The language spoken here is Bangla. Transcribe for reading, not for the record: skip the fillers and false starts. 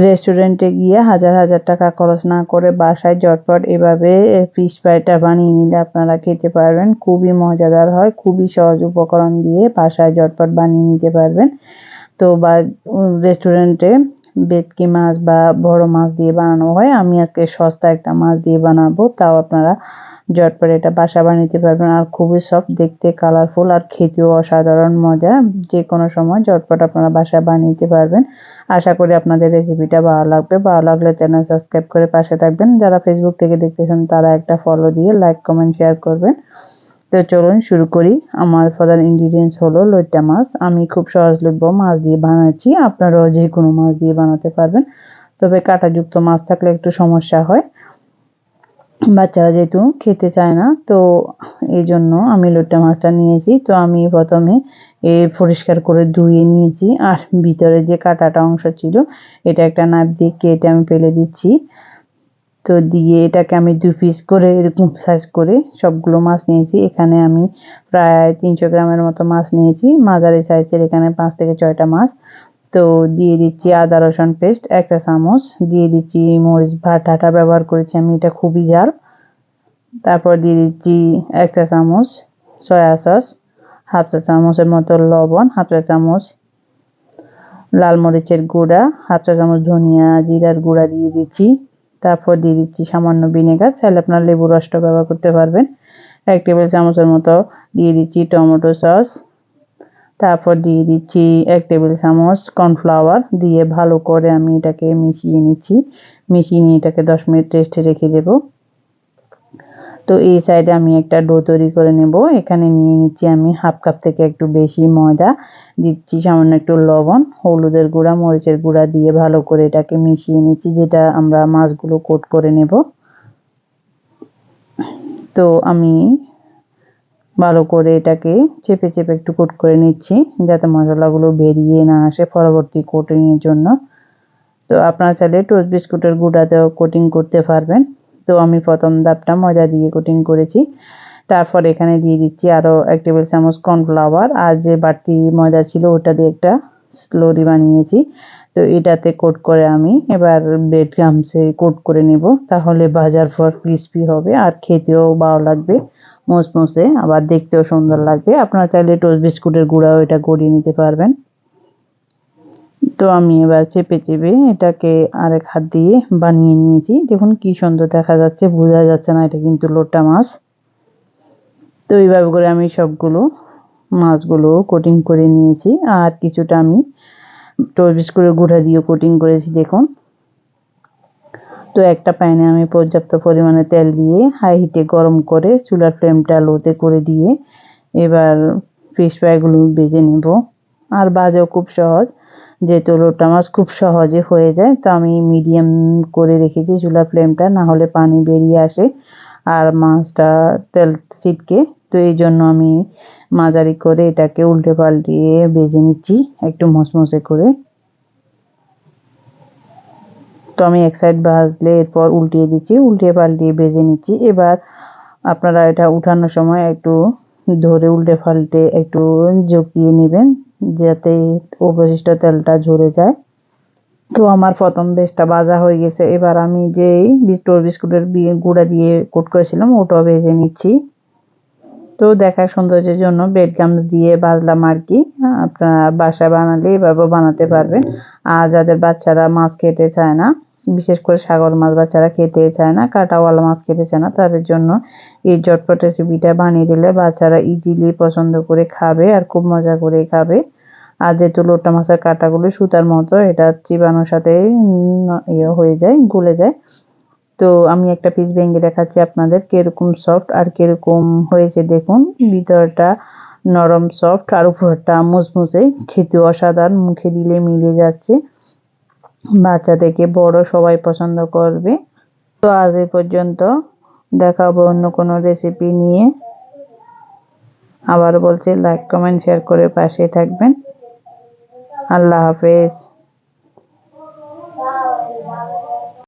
রেস্টুরেন্টে গিয়ে হাজার হাজার টাকা খরচ না করে বাসায় ঝটপট এভাবে ফিশ ফ্রাইটা বানিয়ে নিলে আপনারা খেতে পারবেন। খুবই মজাদার হয়, খুবই সহজ উপকরণ দিয়ে বাসায় ঝটপট বানিয়ে নিতে পারবেন। তো বা রেস্টুরেন্টে ভেটকি মাছ বা বড় মাছ দিয়ে বানানো হয়, আমি আজকে সস্তা একটা মাছ দিয়ে বানাবো, তাও আপনারা ঝটপট এটা বাসা বানাতে পারবেন। আর খুবই সফট দেখতে, কালারফুল, আর খেতেও অসাধারণ মজা। যে কোনো সময় ঝটপট আপনারা বাসায় বানিয়ে নিতে পারবেন। আশা করি আপনাদের রেসিপিটা ভালো লাগবে। ভালো লাগলে চ্যানেল সাবস্ক্রাইব করে পাশে থাকবেন। যারা ফেসবুক থেকে দেখতেছেন তারা একটা ফলো দিয়ে লাইক কমেন্ট শেয়ার করবেন। তো চলুন শুরু করি। আমার প্রধান ইনগ্রিডিয়েন্টস হলো লইট্টা মাছ। আমি খুব সহজলভ্য মাছ দিয়ে বানাচ্ছি, আপনারাও যে কোনো মাছ দিয়ে বানাতে পারবেন, তবে কাঁটাযুক্ত মাছ থাকলে একটু সমস্যা হয়, বাচ্চারা যেহেতু খেতে চায় না, তো এই জন্য আমি লইট্টা মাছটা নিয়েছি। তো আমি প্রথমে পরিষ্কার করে ধুয়ে নিয়েছি, আর ভিতরে যে কাঁটাটা অংশ ছিল এটা একটা নাইফ দিয়ে কেটে আমি ফেলে দিচ্ছি। তো দিয়ে এটাকে আমি 2 পিস করে এরকম সাইজ করে সবগুলো মাছ নিয়েছি। এখানে আমি প্রায় 300 গ্রামের মতো মাছ নিয়েছি, মাঝারি সাইজের। এখানে 5 থেকে 6টা মাছ। তো দিয়ে দিচ্ছি আদা রসুন পেস্ট 1 চা চামচ, দিয়ে দিচ্ছি মরিচ বাটাটা ব্যবহার করেছি আমি, এটা খুবই ঝাল। তারপর দিয়ে দিচ্ছি 1 চা চামচ সয়া সস, হাফ চা চামচের মতো লবণ, হাফ চা চামচ লাল মরিচের গুঁড়া, হাফ চা চামচ ধনিয়া জিরার গুঁড়া দিয়ে দিচ্ছি। তারপর দিয়ে দিচ্ছি সামান্য ভিনেগার, চাইলে আপনার লেবুর রসটা ব্যবহার করতে পারবেন। 1 টেবিল চামচের মতো দিয়ে দিচ্ছি টমেটো সস। তারপর দিয়ে দিচ্ছি 1 টেবিল চামচ কর্নফ্লাওয়ার, দিয়ে ভালো করে আমি এটাকে মিশিয়ে নিচ্ছি। মিশিয়ে নিয়ে এটাকে 10 মিনিট রেস্টে রেখে দেব। তো এই সাইডে আমি একটা ডো তৈরি করে নেব। এখানে নিয়ে নিচ্ছি আমি হাফ কাপ থেকে একটু বেশি ময়দা, দিচ্ছি সামান্য একটু লবণ, হলুদের গুঁড়া, মরিচের গুঁড়া দিয়ে ভালো করে এটাকে মিশিয়ে নিচ্ছি, যেটা আমরা মাছগুলো কোট করে নেব। তো আমি ভালো করে এটাকে চেপে চেপে একটু কোট করে নিচ্ছি, যাতে মশলাগুলো বেরিয়ে না আসে পরবর্তী কোটিংয়ের জন্য। তো আপনারা চাইলে টোস্ট বিস্কুটের গুঁড়াতেও কোটিং করতে পারবেন। তো আমি প্রথম ধাপটা ময়দা দিয়ে কোটিং করেছি। তারপর এখানে দিয়ে দিচ্ছি আরও 1 টেবিল চামচ কর্নফ্লাওয়ার, আর যে বাড়তি ময়দা ছিল ওটা দিয়ে একটা স্লোরি বানিয়েছি। তো এটাতে কোট করে আমি এবার ব্রেড ক্রাম্বসে কোট করে নেব, তাহলে ভাজার পর ক্রিস্পি হবে আর খেতেও ভালো লাগবে, মুসমুসে, আবার দেখতেও সুন্দর লাগবে। আপনারা চাইলে টোস্ট বিস্কুটের গুঁড়াও এটা গড়িয়ে নিতে পারবেন। তো আমি এবার চেপে চেপে এটাকে আরেক হাত দিয়ে বানিয়ে নিয়েছি। দেখুন কি সুন্দর দেখা যাচ্ছে, বোঝা যাচ্ছে না এটা কিন্তু লইট্টা মাছ। তো এইভাবে করে আমি সবগুলো মাছগুলো কোটিং করে নিয়েছি, আর কিছুটা আমি টোস্ট বিস্কুটের গুঁড়া দিয়ে কোটিং করেছি দেখুন। তো একটা প্যানে আমি পর্যাপ্ত পরিমাণে তেল দিয়ে হাই হিটে গরম করে চুলার ফ্লেমটা লোতে করে দিয়ে এবার ফিশ ফ্রাইগুলো ভেজে নেব। আর ভাজাও খুব সহজ, যেহেতু লইট্টা মাছ খুব সহজে হয়ে যায়। তো আমি মিডিয়াম করে রেখেছি চুলার ফ্লেমটা, না হলে পানি বেরিয়ে আসে আর মাছটা তেল ছিটকে। তো এই জন্য আমি মাঝারি করে এটাকে উল্টে পাল্টিয়ে ভেজে নিচ্ছি একটু মচমচে করে। তো আমি এক সাইড ভাজলে এরপর উল্টিয়ে দিচ্ছি, উল্টিয়ে পাল্টিয়ে ভেজে নিচ্ছি। এবার আপনারা এটা উঠানোর সময় একটু ধরে উল্টে পাল্টে একটু ঝুঁকিয়ে নেবেন, যাতে অবশিষ্ট তেলটা ঝরে যায়। তো আমার প্রথম বেচটা ভাজা হয়ে গেছে। এবার আমি যেই টোস্ট বিস্কুটের গুঁড়া দিয়ে কোট করেছিলাম ওটাও ভেজে নিচ্ছি। তো দেখার সৌন্দর্যের জন্য ব্রেড ক্রাম্বস দিয়ে ভাজলাম আর কি। আপনারা বাসায় বানালে এভাবেও বানাতে পারবেন। আর যাদের বাচ্চারা মাছ খেতে চায় না, বিশেষ করে সাগর মাছ বাচ্চারা খেতে চায় না, কাঁটাওয়ালা মাছ খেতে চায় না, তাদের জন্য এই ঝটপট রেসিপিটা বানিয়ে দিলে বাচ্চারা ইজিলি পছন্দ করে খাবে আর খুব মজা করে খাবে। আর যেহেতু লইট্টা মাছের কাঁটাগুলো সুতার মতো, এটা চিবানোর সাথে ইয়ে হয়ে যায়, গলে যায়। তো আমি একটা পিস ভেঙে দেখাচ্ছি আপনাদের কিরকম সফট আর কিরকম হয়েছে দেখুন। ভিতরটা নরম সফট আর উপরটা মুসমুসে, খেতে অসাধারণ, মুখে দিলে মিলে যাচ্ছে। বাচ্চা থেকে বড় সবাই পছন্দ করবে। তো আজ এই পর্যন্ত, দেখাবো অন্য কোনো রেসিপি নিয়ে। আবার বলছি লাইক কমেন্ট শেয়ার করে পাশে থাকবেন। আল্লাহ হাফেজ।